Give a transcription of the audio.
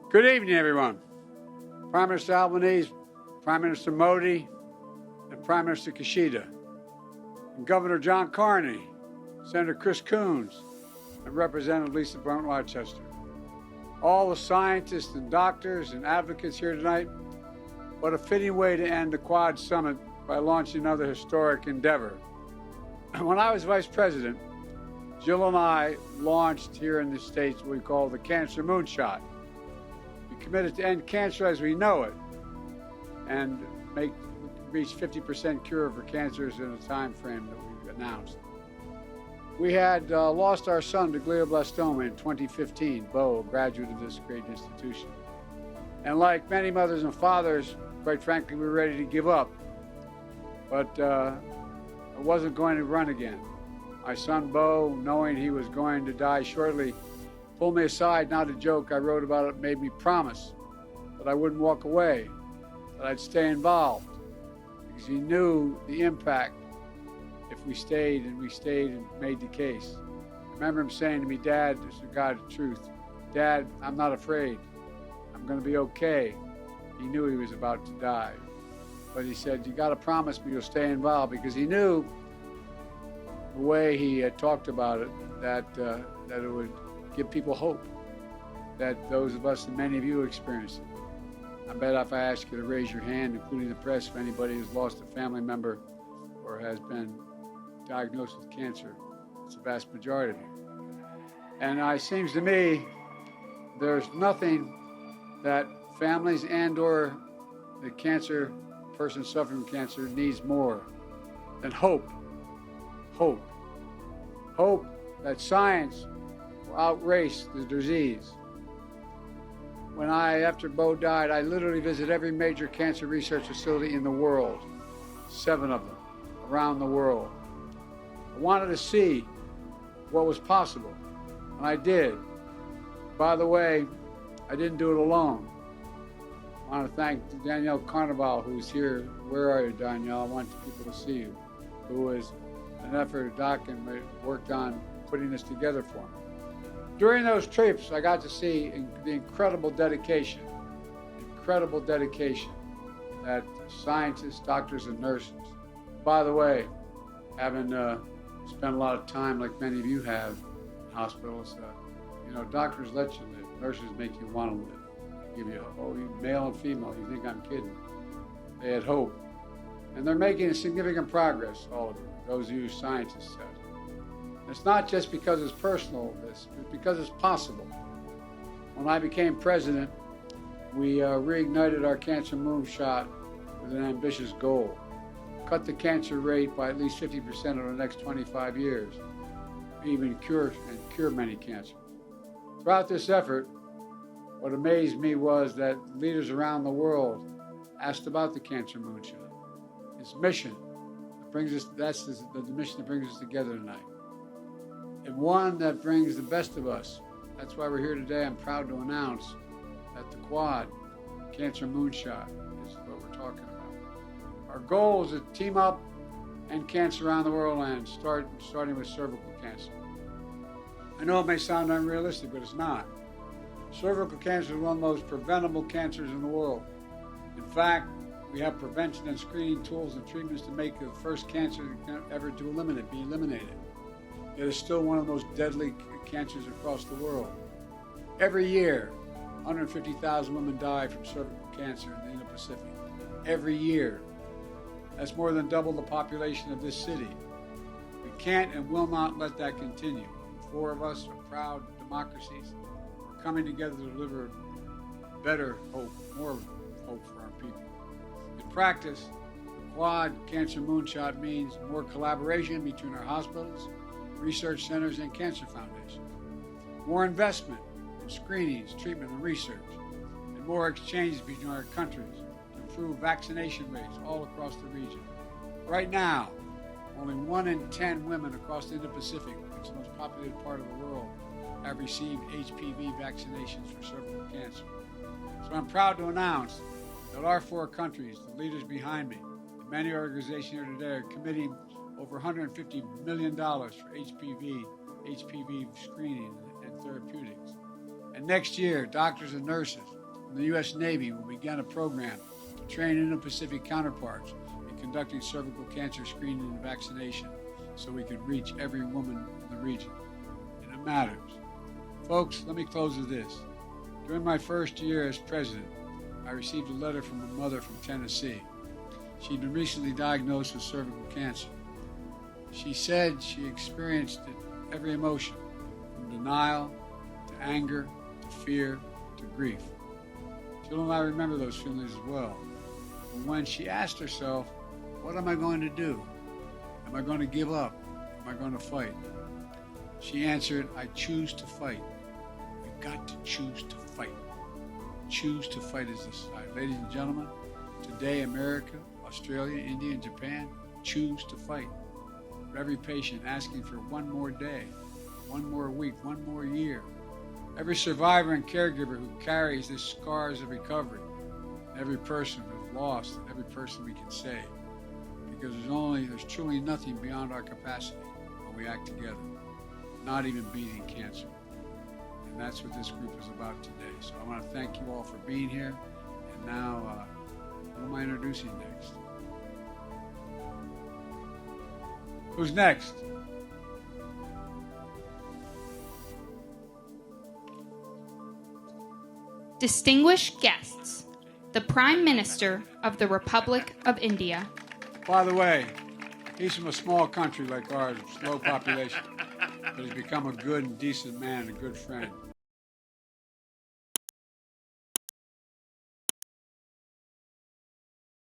Good evening, everyone. Prime Minister Albanese, Prime Minister Modi, and Prime Minister Kishida, and Governor John Carney, Senator Chris Coons, and Representative Lisa Blount-Rochester. All the scientists and doctors and advocates here tonight, what a fitting way to end the Quad Summit by launching another historic endeavor. When I was Vice President, Jill and I launched here in the States what we call the cancer moonshot. We committed to end cancer as we know it and reach 50% cure for cancers in a time frame that we've announced. We had lost our son to glioblastoma in 2015, Bo, a graduate of this great institution. And like many mothers and fathers, quite frankly, we were ready to give up. But I wasn't going to run again. My son, Bo, knowing he was going to die shortly, pulled me aside, not a joke. I wrote about it, made me promise that I wouldn't walk away, that I'd stay involved, because he knew the impact if we stayed and made the case. I remember him saying to me, "Dad, this is the God's truth. Dad, I'm not afraid. I'm going to be okay." He knew he was about to die. But he said, "You got to promise me you'll stay involved," because he knew the way he had talked about it, that it would give people hope, that those of us, and many of you experienced it. I bet if I asked you to raise your hand, including the press, if anybody has lost a family member or has been diagnosed with cancer, it's the vast majority of you. And it seems to me there's nothing that families and or the cancer person suffering from cancer needs more than hope. Hope that science will outrace the disease. After Bo died, I literally visited every major cancer research facility in the world, 7 of them, around the world. I wanted to see what was possible, and I did. By the way, I didn't do it alone. I want to thank Danielle Carnival, who's here. Where are you, Danielle? I want people to see you. Who was an effort, Doc, and worked on putting this together for me. During those trips, I got to see the incredible dedication that scientists, doctors, and nurses. By the way, having spent a lot of time, like many of you have, in hospitals, doctors let you live. Nurses make you want to live. They give you male and female. You think I'm kidding? They had hope. And they're making significant progress, all of you, those of you scientists said. It's not just because it's personal, it's because it's possible. When I became president, we reignited our cancer moonshot with an ambitious goal. Cut the cancer rate by at least 50% over the next 25 years, even cure many cancers. Throughout this effort, what amazed me was that leaders around the world asked about the cancer moonshot. Its mission that's the mission that brings us together tonight. And one that brings the best of us. That's why we're here today. I'm proud to announce that the Quad Cancer Moonshot is what we're talking about. Our goal is to team up and cancer around the world, and starting with cervical cancer. I know it may sound unrealistic, but it's not. Cervical cancer is one of the most preventable cancers in the world. In fact, we have prevention and screening tools and treatments to make the first cancer ever be eliminated. It is still one of the most deadly cancers across the world. Every year, 150,000 women die from cervical cancer in the Indo-Pacific. Every year. That's more than double the population of this city. We can't and will not let that continue. The 4 of us are proud democracies. We're coming together to deliver better hope, more hope for our people. In practice, the Quad Cancer Moonshot means more collaboration between our hospitals, research centers, and cancer foundations. More investment in screenings, treatment, and research, and more exchanges between our countries to improve vaccination rates all across the region. Right now, only 1 in 10 women across the Indo-Pacific, which is the most populated part of the world, have received HPV vaccinations for cervical cancer. So I'm proud to announce that our 4 countries, the leaders behind me, and many organizations here today are committing over $150 million for HPV screening and therapeutics. And next year, doctors and nurses from the U.S. Navy will begin a program to train Indo-Pacific counterparts in conducting cervical cancer screening and vaccination so we can reach every woman in the region. And it matters. Folks, let me close with this. During my first year as president, I received a letter from a mother from Tennessee. She'd been recently diagnosed with cervical cancer. She said she experienced every emotion, from denial to anger to fear to grief. Jill and I remember those feelings as well. But when she asked herself, what am I going to do? Am I going to give up? Am I going to fight? She answered, I choose to fight. You've got to choose to fight. Choose to fight as this side. Ladies and gentlemen, today America, Australia, India, and Japan choose to fight. For every patient asking for one more day, one more week, one more year. Every survivor and caregiver who carries the scars of recovery. Every person who's lost, and every person we can save. Because there's truly nothing beyond our capacity when we act together. Not even beating cancer. And that's what this group is about today. So I want to thank you all for being here. And now, who am I introducing next? Who's next? Distinguished guests, the Prime Minister of the Republic of India. By the way, he's from a small country like ours, low population, but he's become a good and decent man, a good friend.